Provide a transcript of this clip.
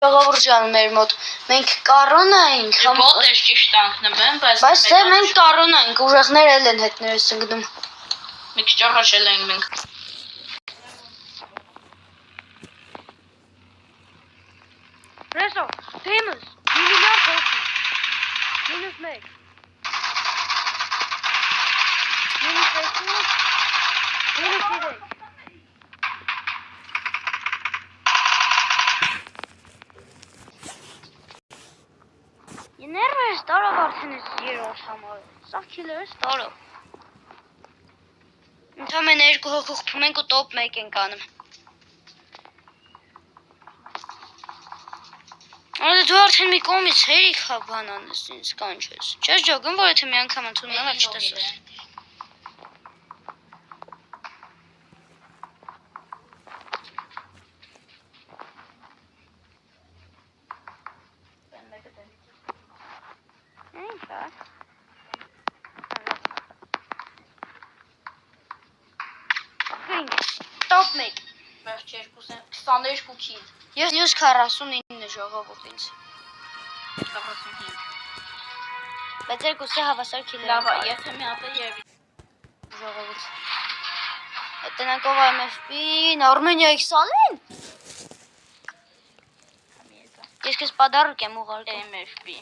Ժողովուրդ ջան, մեր մոտ մենք կառոնա ենք, Ո՞տ է ճիշտ անկնեմ, բայց թե մենք կառոնա ենք, ուժեղներ էլ են հետներս ընկնում։ Մի քիչ առաջել ենք մենք։ Ռեսո, Famous, միլիարդ հոգի։ Մինուս 1։ Մինուս 2։ Մինուս 3։ Ներվես տարավ արդեն ես երորդ համարը, սաղ քիլերս տարավ։ Ընդամենը 2 հոգու խփում ենք ու տոպ 1 ենք անում։ Ալը դու արդեն մի կողմից հերիք բան անես, ինձ կանչես։ Չես ջոգում, որ եթե մի անգամ ընդունում եմ, չտեսես։ Տոպ 1։ Վերջ 22 քիլ։ Ես 49 ժողովուրդ ինձ։ 45։ Բայց երկուսը հավասար քիլեր։ Լավ, եթե մի հատ է եւ ժողովուրդ։ Տնանքով MFP-ն, Արմենիայի սալին։ Ես քեզ պադարկ եմ ուղարկում։ MFP